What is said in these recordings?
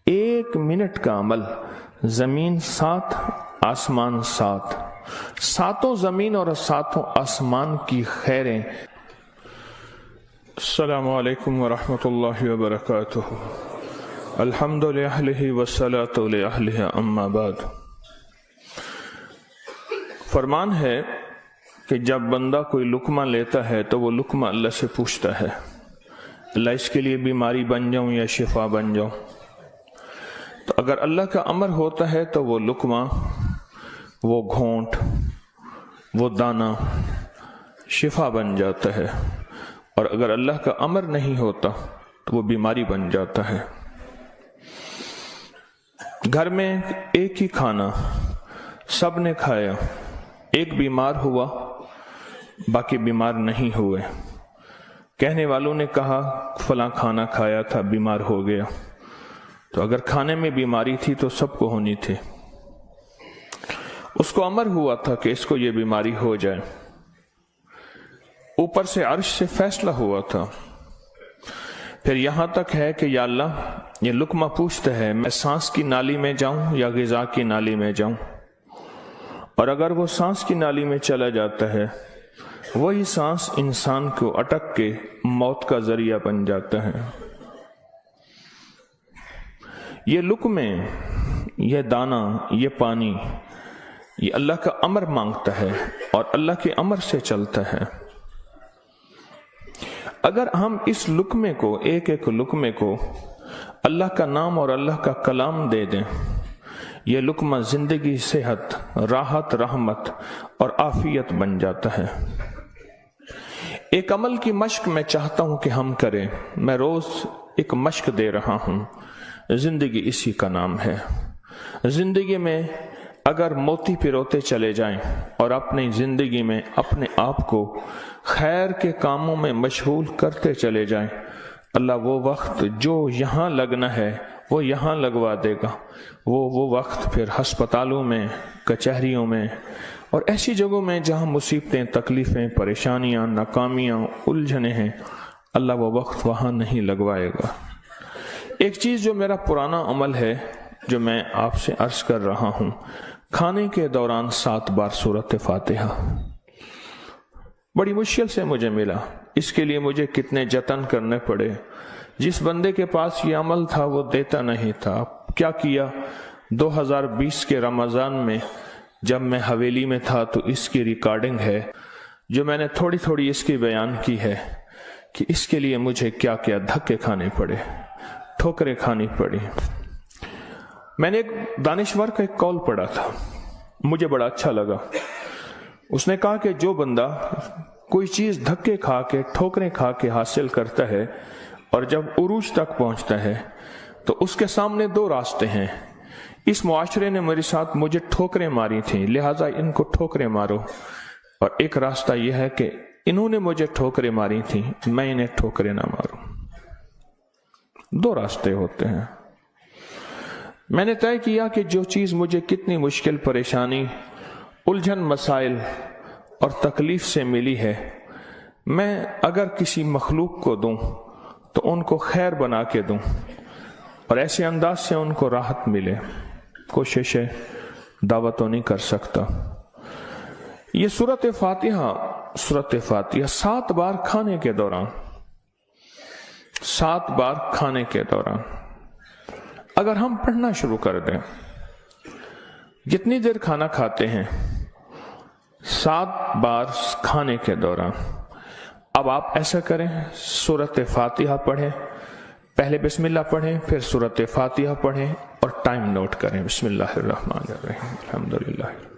1 minute کا عمل، زمین 7 آسمان 7، ساتوں زمین اور ساتوں آسمان کی خیریں۔ السلام علیکم ورحمۃ اللہ وبرکاتہ۔ الحمد للہ والصلاۃ لأہلہ اما بعد۔ فرمان ہے کہ جب بندہ کوئی لقمہ لیتا ہے تو وہ لقمہ اللہ سے پوچھتا ہے، اللہ اس کے لیے بیماری بن جاؤں یا شفا بن جاؤں؟ تو اگر اللہ کا امر ہوتا ہے تو وہ لقمہ، وہ گھونٹ، وہ دانہ شفا بن جاتا ہے، اور اگر اللہ کا امر نہیں ہوتا تو وہ بیماری بن جاتا ہے۔ گھر میں ایک ہی کھانا سب نے کھایا، ایک بیمار ہوا باقی بیمار نہیں ہوئے، کہنے والوں نے کہا فلاں کھانا کھایا تھا بیمار ہو گیا، تو اگر کھانے میں بیماری تھی تو سب کو ہونی تھی۔ اس کو امر ہوا تھا کہ اس کو یہ بیماری ہو جائے، اوپر سے عرش سے فیصلہ ہوا تھا۔ پھر یہاں تک ہے کہ یا اللہ یہ لقمہ پوچھتا ہے میں سانس کی نالی میں جاؤں یا غذا کی نالی میں جاؤں، اور اگر وہ سانس کی نالی میں چلا جاتا ہے، وہی سانس انسان کو اٹک کے موت کا ذریعہ بن جاتا ہے۔ یہ لقمے، یہ دانہ، یہ پانی، یہ اللہ کا امر مانگتا ہے اور اللہ کے امر سے چلتا ہے۔ اگر ہم اس لقمے کو، ایک ایک لقمے کو اللہ کا نام اور اللہ کا کلام دے دیں، یہ لقمہ زندگی، صحت، راحت، رحمت اور عافیت بن جاتا ہے۔ ایک عمل کی مشق میں چاہتا ہوں کہ ہم کریں، میں روز ایک مشق دے رہا ہوں، زندگی اسی کا نام ہے۔ زندگی میں اگر موتی پروتے چلے جائیں اور اپنی زندگی میں اپنے آپ کو خیر کے کاموں میں مشغول کرتے چلے جائیں، اللہ وہ وقت جو یہاں لگنا ہے وہ یہاں لگوا دے گا۔ وہ وقت پھر ہسپتالوں میں، کچہریوں میں اور ایسی جگہوں میں جہاں مصیبتیں، تکلیفیں، پریشانیاں، ناکامیاں، الجھنیں ہیں، اللہ وہ وقت وہاں نہیں لگوائے گا۔ ایک چیز جو میرا پرانا عمل ہے، جو میں آپ سے عرض کر رہا ہوں، کھانے کے دوران 7 بار سورۃ فاتحہ، بڑی مشکل سے مجھے ملا، اس کے لیے مجھے کتنے جتن کرنے پڑے۔ جس بندے کے پاس یہ عمل تھا وہ دیتا نہیں تھا۔ کیا کیا؟ 2020 کے رمضان میں جب میں حویلی میں تھا تو اس کی ریکارڈنگ ہے، جو میں نے تھوڑی تھوڑی اس کی بیان کی ہے کہ اس کے لیے مجھے کیا کیا دھکے کھانے پڑے، ٹھوکریں کھانی پڑی۔ میں نے ایک دانشور کا ایک قول پڑھا تھا، مجھے بڑا اچھا لگا۔ اس نے کہا کہ جو بندہ کوئی چیز دھکے کھا کے، ٹھوکریں کھا کے حاصل کرتا ہے اور جب عروج تک پہنچتا ہے تو اس کے سامنے 2 راستے ہیں۔ اس معاشرے نے میرے ساتھ مجھے ٹھوکریں ماری تھیں، لہٰذا ان کو ٹھوکریں مارو، اور ایک راستہ یہ ہے کہ انہوں نے مجھے ٹھوکریں ماری تھیں، میں انہیں ٹھوکریں نہ ماروں۔ 2 راستے ہوتے ہیں۔ میں نے طے کیا کہ جو چیز مجھے کتنی مشکل، پریشانی، الجھن، مسائل اور تکلیف سے ملی ہے، میں اگر کسی مخلوق کو دوں تو ان کو خیر بنا کے دوں، اور ایسے انداز سے ان کو راحت ملے۔ کوشش ہے، دعوت تو نہیں کر سکتا۔ یہ سورۃ فاتحہ 7 بار کھانے کے دوران، 7 بار کھانے کے دوران اگر ہم پڑھنا شروع کر دیں، جتنی دیر کھانا کھاتے ہیں 7 بار کھانے کے دوران، اب آپ ایسا کریں، سورۃ فاتحہ پڑھیں، پہلے بسم اللہ پڑھیں، پھر سورۃ فاتحہ پڑھیں اور ٹائم نوٹ کریں۔ بسم اللہ الرحمن الرحیم، الحمدللہ رب العالمین۔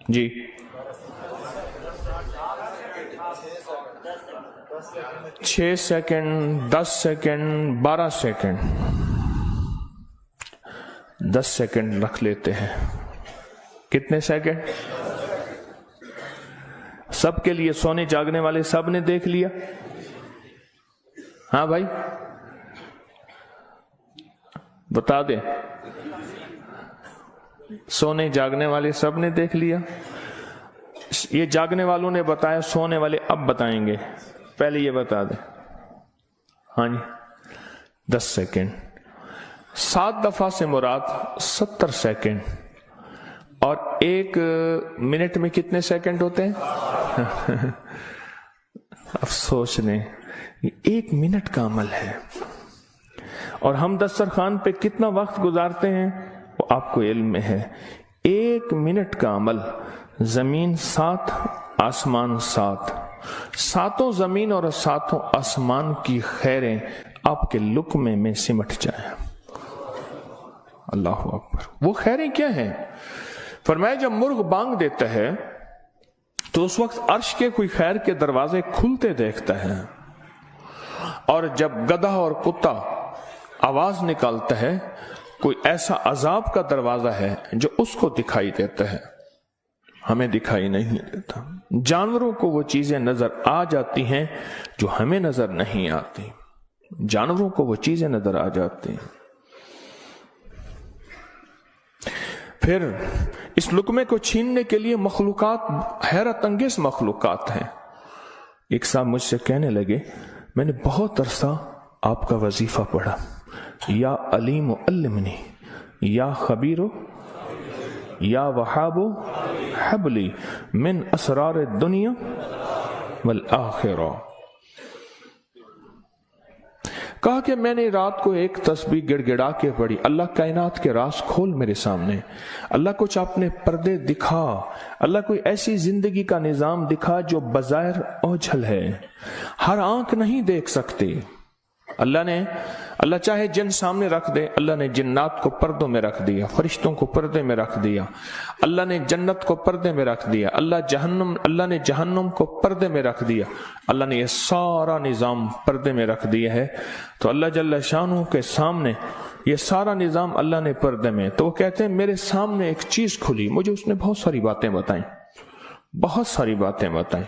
جی 6 سیکنڈ، 10 سیکنڈ، 12 سیکنڈ، 10 سیکنڈ رکھ لیتے ہیں۔ کتنے سیکنڈ؟ سب کے لیے، سونے جاگنے والے سب نے دیکھ لیا؟ ہاں بھائی بتا دیں، सोने जागने वाले सब ने देख लिया। ये जागने वालों ने बताया, सोने वाले अब बताएंगे, पहले ये बता दे। हाँ जी, 10 सेकेंड। 7 दफा से मुराद 70 सेकेंड, और 1 मिनट में कितने सेकंड होते हैं? अफसोस ने, 1 मिनट का अमल है, और हम दस्तरखान पे कितना वक्त गुजारते हैं वो आपको इल्म में है। 1 मिनट का अमल, जमीन 7 आसमान 7, 7 जमीन और 7 आसमान की खैरें आपके लुक्मे में सिमट जाए। अल्लाह अकबर। वो खैरें क्या हैं? फरमाया जब मुर्ग बांग देता है तो उस वक्त अर्श के कोई खैर के दरवाजे खुलते देखता है, और जब गधा और कुत्ता आवाज निकालता है कोई ऐसा अजाब का दरवाजा है जो उसको दिखाई देता है, हमें दिखाई नहीं देता। जानवरों को वो चीजें नजर आ जाती हैं जो हमें नजर नहीं आती, जानवरों को वो चीजें नजर आ जाती हैं। फिर इस लुकमे को छीनने के लिए मखलूकात, हैरत अंगेज मखलूकात हैं। एक साहब मुझसे कहने लगे, मैंने बहुत अरसा आपका वजीफा पढ़ा, या अलीम अल्लिमनी, या खबीरो, या वहाबो हबली मिन असरार दुनिया वल आखिरा। कहा कि मैंने रात को एक तस्बीह गिड़गिड़ा के पढ़ी, अल्लाह कायनात के राज खोल मेरे सामने, अल्लाह कुछ अपने पर्दे दिखा, अल्लाह कोई ऐसी जिंदगी का निजाम दिखा जो बज़ाहिर ओझल है, हर आंख नहीं देख सकती। अल्लाह चाहे जिन सामने रख दे, अल्लाह ने जिन्नात को पर्दों में रख दिया, फरिश्तों को पर्दे में रख दिया, अल्लाह ने जन्नत को पर्दे में रख दिया, अल्लाह ने जहन्नम को पर्दे में रख दिया, अल्लाह ने ये सारा निजाम पर्दे में रख दिया है। तो अल्लाह जल्ल शानहू के सामने ये सारा निजाम अल्लाह ने पर्दे में, तो वो कहते हैं मेरे सामने एक चीज खुली, मुझे उसने बहुत सारी बातें बताई, बहुत सारी बातें बताई।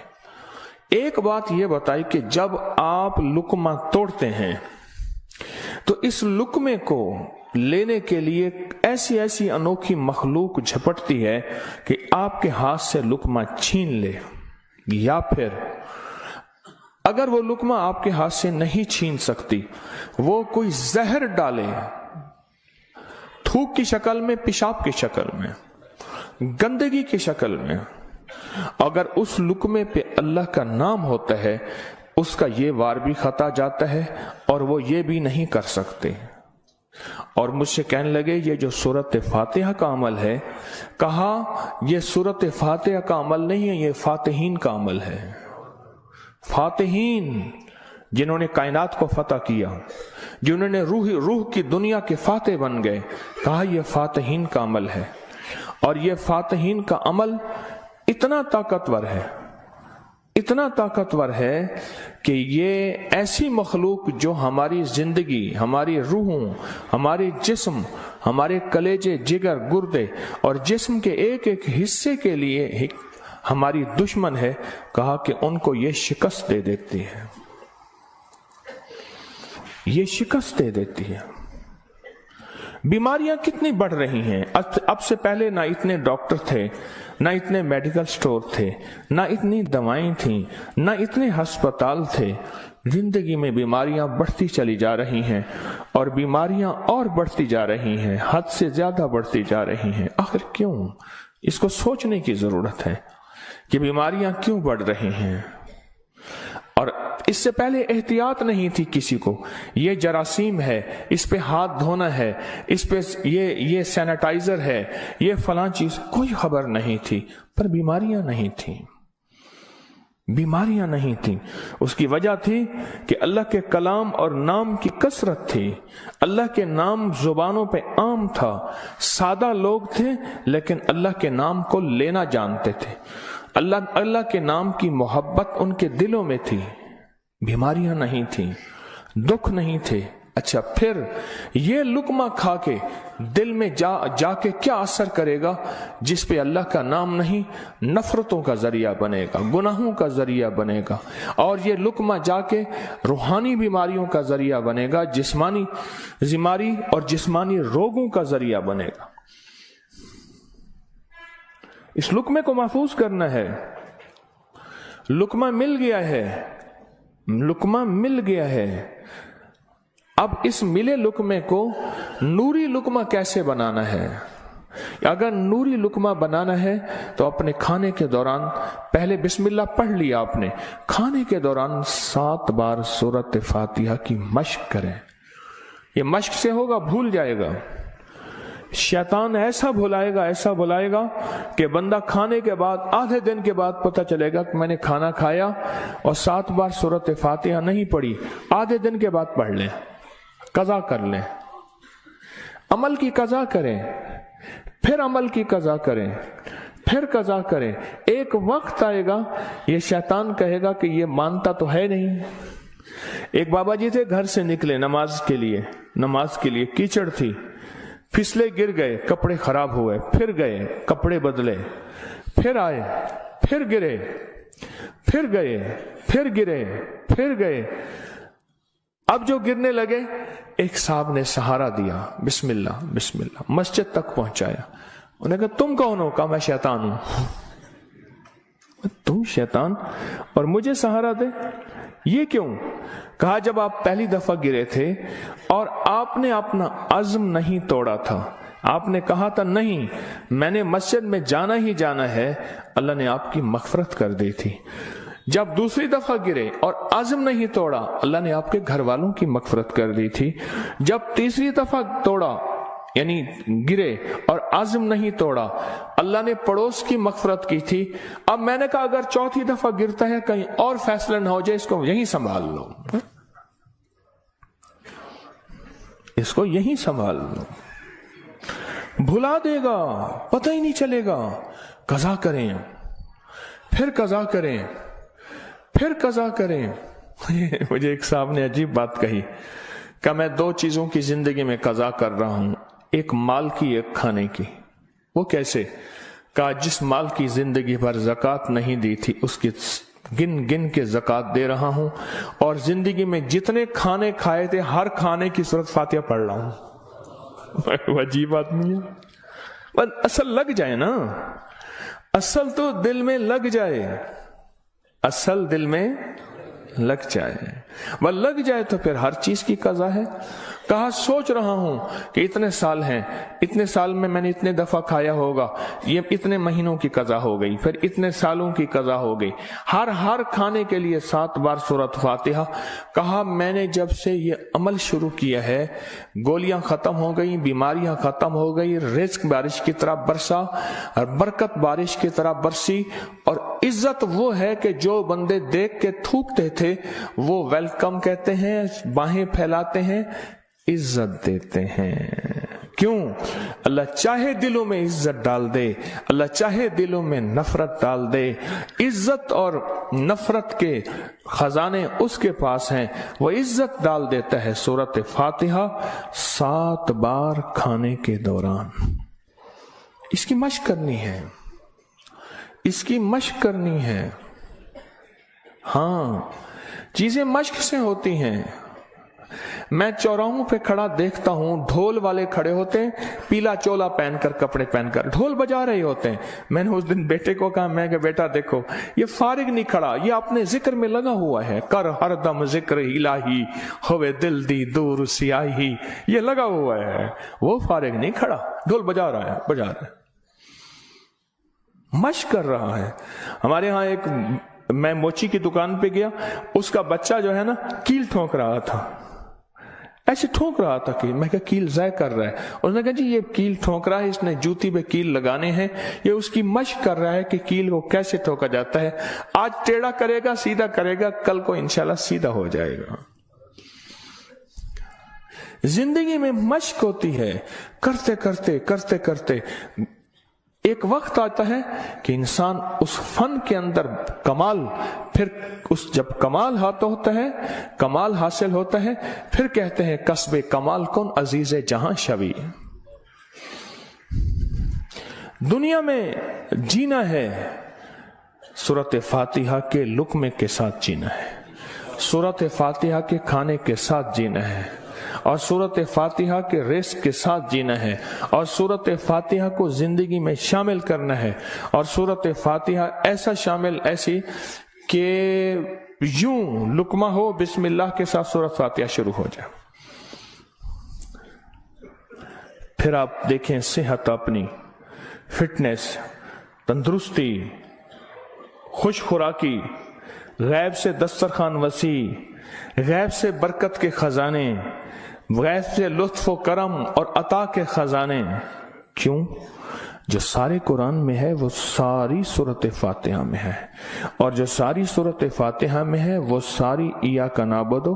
एक बात यह बताई कि जब आप लुकमा तोड़ते हैं तो इस लुकमे को लेने के लिए ऐसी ऐसी अनोखी मखलूक झपटती है कि आपके हाथ से लुकमा छीन ले, या फिर अगर वो लुकमा आपके हाथ से नहीं छीन सकती, वो कोई जहर डाले, थूक की शक्ल में, पेशाब की शक्ल में, गंदगी की शक्ल में। अगर उस लुकमे पे अल्लाह का नाम होता है, उसका ये वार भी खता जाता है और वो ये भी नहीं कर सकते। और मुझसे कहने लगे ये जो सूरत फातिहा का अमल है, कहा ये सूरत फातिहा का अमल नहीं है, ये फातिहीन का अमल है। फातिहीन जिन्होंने कायनात को फतह किया, जिन्होंने रूह की दुनिया के फातिह बन गए, कहा यह फातिहीन का अमल है। और यह फातिहीन का अमल इतना ताकतवर है, इतना ताकतवर है कि ये ऐसी मखलूक जो हमारी जिंदगी, हमारी रूहों, हमारे जिस्म, हमारे कलेजे, जिगर, गुर्दे और जिस्म के एक एक हिस्से के लिए हमारी दुश्मन है, कहा कि उनको ये शिकस्त दे देती है, ये शिकस्त दे देती है। बीमारियां कितनी बढ़ रही हैं। अब से पहले ना इतने डॉक्टर थे, ना इतने मेडिकल स्टोर थे, ना इतनी दवाएं थी, ना इतने अस्पताल थे। जिंदगी में बीमारियां बढ़ती चली जा रही हैं, और बीमारियां और बढ़ती जा रही हैं, हद से ज्यादा बढ़ती जा रही हैं। आखिर क्यों? इसको सोचने की जरूरत है कि बीमारियां क्यों बढ़ रही हैं। और इससे पहले एहतियात नहीं थी किसी को, ये जरासीम है, इस पे हाथ धोना है, इस पे ये सैनिटाइजर है, ये फलां चीज, कोई खबर नहीं थी। पर बीमारियां नहीं थी, बीमारियां नहीं थी। उसकी वजह थी कि अल्लाह के कलाम और नाम की कसरत थी। अल्लाह के नाम जुबानों पे आम था, सादा लोग थे लेकिन अल्लाह के नाम को लेना जानते थे। अल्लाह के नाम की मोहब्बत उनके दिलों में थी। बीमारियां नहीं थी, दुख नहीं थे। अच्छा, फिर ये लुकमा खा के दिल में जाके क्या असर करेगा जिस पे अल्लाह का नाम नहीं, नफरतों का जरिया बनेगा, गुनाहों का जरिया बनेगा। और ये लुकमा जाके रूहानी बीमारियों का जरिया बनेगा, जिस्मानी बीमारी और जिस्मानी रोगों का जरिया बनेगा। इस लुकमे को महफूज करना है। लुकमा मिल गया है, लुकमा मिल गया है। अब इस मिले लुकमे को नूरी लुकमा कैसे बनाना है? अगर नूरी लुकमा बनाना है तो अपने खाने के दौरान पहले बिस्मिल्लाह पढ़ लिया आपने, खाने के दौरान 7 बार सूरत फातिहा की मश्क करें। ये मश्क से होगा, भूल जाएगा। शैतान ऐसा भुलाएगा कि बंदा खाने के बाद आधे दिन के बाद पता चलेगा कि मैंने खाना खाया और 7 बार सूरत फातिहा नहीं पढ़ी। आधे दिन के बाद पढ़ लें, कज़ा कर लें, अमल की कज़ा करें, फिर अमल की कज़ा करें, फिर कज़ा करें। एक वक्त आएगा ये शैतान कहेगा कि ये मानता तो है नहीं। एक बाबा जी थे, घर से निकले नमाज के लिए, कीचड़ थी, फिसले, गिर गए, कपड़े खराब हुए, फिर गए, कपड़े बदले, फिर आए, फिर गिरे, फिर गए, फिर गिरे, फिर गए। अब जो गिरने लगे, एक साहब ने सहारा दिया, बिस्मिल्लाह बिस्मिल्लाह, मस्जिद तक पहुंचाया। उन्हें कहा तुम कौन हो? कहा मैं शैतान हूं। तुम शैतान और मुझे सहारा दे, ये क्यों? कहा जब आप पहली दफा गिरे थे और आपने अपना अज़्म नहीं तोड़ा था, आपने कहा था नहीं मैंने मस्जिद में जाना ही जाना है, अल्लाह ने आपकी मग़फ़िरत कर दी थी। जब दूसरी दफा गिरे और अज़्म नहीं तोड़ा, अल्लाह ने आपके घर वालों की मग़फ़िरत कर दी थी। जब तीसरी दफा तोड़ा यानी गिरे और अज़्म नहीं तोड़ा, अल्लाह ने पड़ोस की मग़फ़िरत की थी। अब मैंने कहा अगर चौथी दफा गिरता है कहीं और फैसला ना हो जाए, इसको यहीं संभाल लो, इसको यहीं संभाल लो, भुला देगा, पता ही नहीं चलेगा। कज़ा करें, फिर कज़ा करें, फिर कज़ा करें। मुझे एक साहब ने अजीब बात कही, कि मैं 2 चीजों की जिंदगी में कज़ा कर रहा हूं, एक माल की, एक खाने की। वो कैसे? कहा जिस माल की जिंदगी भर ज़कात नहीं दी थी, उसकी गिन गिन के ज़कात दे रहा हूं, और जिंदगी में जितने खाने खाए थे हर खाने की सूरत फातिहा पढ़ रहा हूं। अजीब आदमी है। बस असल लग जाए ना, असल तो दिल में लग जाए, असल दिल में लग जाए, वह लग जाए तो फिर हर चीज की कज़ा है। कहा सोच रहा हूं कि इतने साल हैं, इतने साल में मैंने इतने दफा खाया होगा, ये इतने महीनों की कज़ा हो गई, फिर इतने सालों की कज़ा हो गई, हर खाने के लिए 7 बार सूरत फातिहा। कहा मैंने जब से ये अमल शुरू किया है, गोलियां खत्म हो गई, बीमारियां खत्म हो गई, रिज़्क बारिश की तरह बरसा और बरकत बारिश की तरह बरसी। और इज्जत वो है कि जो बंदे देख के थूकते थे वो वेलकम कहते हैं, बाहें फैलाते हैं, इज्जत देते हैं। क्यों? अल्लाह चाहे दिलों में इज्जत डाल दे, अल्लाह चाहे दिलों में नफरत डाल दे। इज्जत और नफरत के खजाने उसके पास हैं, वो इज्जत डाल देता है। सूरत फातिहा 7 बार खाने के दौरान। इसकी मश्क करनी है, इसकी मश्क करनी है। हाँ, चीजें मश्क से होती हैं। मैं चौराहों पे खड़ा देखता हूं, ढोल वाले खड़े होते हैं, पीला चोला पहनकर, कपड़े पहनकर ढोल बजा रहे होते हैं। मैंने उस दिन बेटे को कहा, मैं बेटा देखो ये फारिग नहीं खड़ा, ये अपने जिक्र में लगा हुआ है। कर हरदम जिक्र इलाही, होवे दिल दी दूर सियाही, ये लगा हुआ है। वो फारिग नहीं खड़ा, ढोल बजा रहा है, मश्क कर रहा है। हमारे यहाँ मैं मोची की दुकान पे गया, उसका बच्चा जो है ना कील ठोक रहा था, ऐसे ठोक रहा था कि मैं कहा कील ज़ाय कर रहा है। उसने कहा जी ये कील ठोक रहा है, इसने जूती पे कील लगाने हैं, ये उसकी मश्क कर रहा है कि कील को कैसे ठोका जाता है। आज टेढ़ा करेगा, सीधा करेगा, कल को इंशाल्लाह सीधा हो जाएगा। जिंदगी में मश्क होती है, करते करते करते करते एक वक्त आता है कि इंसान उस फन के अंदर कमाल, फिर जब कमाल हाथ होता है, कमाल हासिल होता है, फिर कहते हैं कस्बे कमाल कौन अजीज जहां शवी। दुनिया में जीना है, सूरत फातिहा के लुक्मे के साथ जीना है, सूरत फातिहा के खाने के साथ जीना है। اور सूरत फातिहा के रिस्क के साथ जीना है और सूरत फातिहा को जिंदगी में शामिल करना है और सूरत फातिहा ऐसा शामिल ऐसी कि यूं लुकमा हो बिस्मिल्लाह के साथ सूरत फातिहा शुरू हो जाए। फिर आप देखें सेहत, अपनी फिटनेस, तंदुरुस्ती, खुश खुराकी, गैब से दस्तरखान वसी, गैब से बरकत के खजाने, गैब से लुत्फ व करम और अता के खजाने। क्यों? जो सारे कुरान में है वो सारी सूरत फातिहा में है, और जो सारी सूरत फातिहा में है वो सारी इय्याका नअबुदु,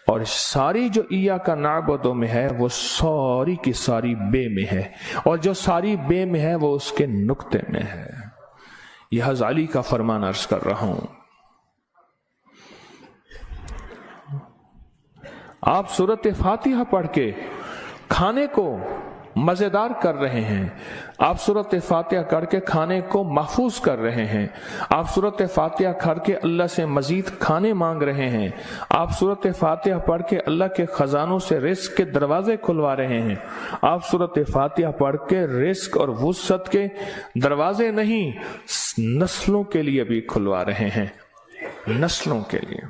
और सारी जो इय्याका नअबुदु में है वो सारी की सारी बे में है, और जो सारी बे में है वो उसके नुक्ते में है। यह हज़ाली का फरमान अर्ज कर रहा हूं। आप सूरत फातिहा पढ़ के खाने को मजेदार कर रहे हैं, आप सूरत फातिहा करके खाने को महफूज कर रहे हैं, आप सूरत फातिहा करके अल्लाह से मजीद खाने मांग रहे हैं, आप सूरत फातिहा पढ़ के अल्लाह के खजानों से रिस्क के दरवाजे खुलवा रहे हैं, आप सूरत फातिहा पढ़ के रिस्क और वुसअत के दरवाजे नहीं नस्लों के लिए भी खुलवा रहे हैं, नस्लों के लिए।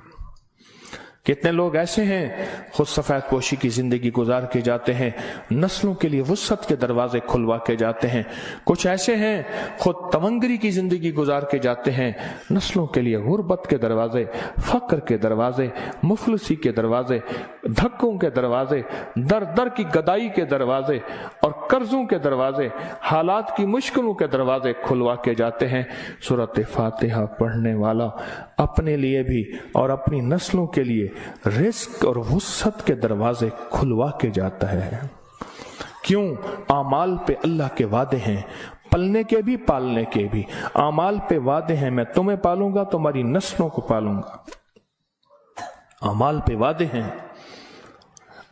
कितने लोग ऐसे हैं खुद सफेद पोशी की जिंदगी गुजार के जाते हैं, नस्लों के लिए वुसअत के दरवाजे खुलवा के जाते हैं। कुछ ऐसे हैं खुद तवंगरी की जिंदगी गुजार के जाते हैं, नस्लों के लिए गुर्बत के दरवाजे, फक्र के दरवाजे, मुफलसी के दरवाजे, धक्कों के दरवाजे, दर दर की गदाई के दरवाजे और कर्जों के दरवाजे, हालात की मुश्किलों के दरवाजे खुलवा के जाते हैं। सूरत फातिहा पढ़ने वाला अपने लिए भी और अपनी नस्लों के लिए रिस्क और वुसअत के दरवाजे खुलवा के जाता है। क्यों? आमाल पे अल्लाह के वादे हैं, पलने के भी पालने के भी। आमाल पे वादे हैं, मैं तुम्हें पालूंगा, तुम्हारी नस्लों को पालूंगा। आमाल पे वादे हैं,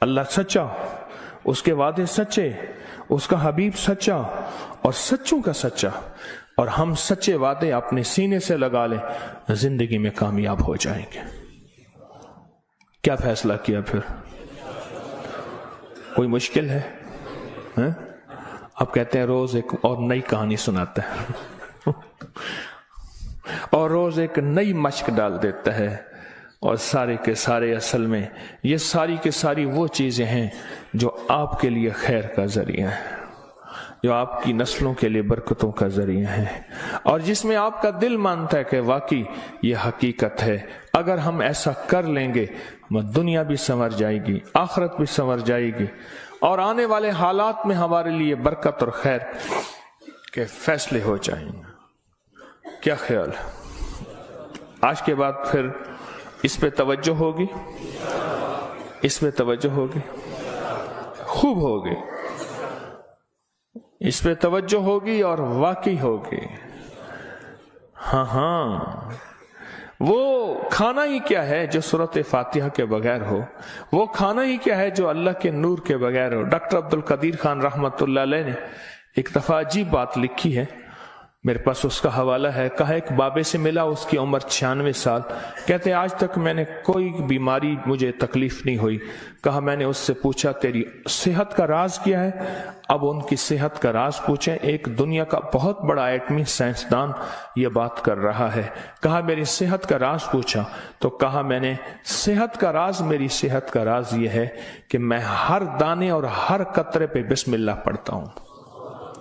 अल्लाह सच्चा, उसके वादे सच्चे, उसका हबीब सच्चा और सच्चों का सच्चा, और हम सच्चे वादे अपने सीने से लगा लें, जिंदगी में कामयाब हो जाएंगे। क्या फैसला किया फिर? कोई मुश्किल है? आप कहते हैं रोज एक और नई कहानी सुनाता है और रोज एक नई मशक डाल देता है, और सारे के सारे असल में ये सारी के सारी वो चीजें हैं जो आपके लिए खैर का जरिया है, जो आपकी नस्लों के लिए बरकतों का जरिया है, और जिसमें आपका दिल मानता है कि वाकई ये हकीकत है। अगर हम ऐसा कर लेंगे दुनिया भी संवर जाएगी, आखिरत भी संवर जाएगी, और आने वाले हालात में हमारे लिए बरकत और खैर के फैसले हो जाएंगे। क्या ख्याल? आज के बाद फिर इस पे तवज्जो होगी, इस पे तवज्जो होगी, खूब होगी, इस पे तवज्जो होगी और वाकई होगी। हाँ, वो खाना ही क्या है जो सूरत फातिहा के बगैर हो, वो खाना ही क्या है जो अल्लाह के नूर के बगैर हो। डॉक्टर अब्दुल कदीर खान रहमतुल्लाह अलैह ने एक दफा अजीब बात लिखी है, मेरे पास उसका हवाला है। कहा एक बाबे से मिला, उसकी उम्र 96 साल। कहते आज तक मैंने कोई बीमारी मुझे तकलीफ नहीं हुई। कहा मैंने उससे पूछा तेरी सेहत का राज क्या है? अब उनकी सेहत का राज पूछें, एक दुनिया का बहुत बड़ा एटमी साइंसदान ये बात कर रहा है। कहा मेरी सेहत का राज पूछा, तो कहा मैंने सेहत का राज, मेरी सेहत का राज ये है कि मैं हर दाने और हर कतरे पे बिस्मिल्लाह पढ़ता हूं।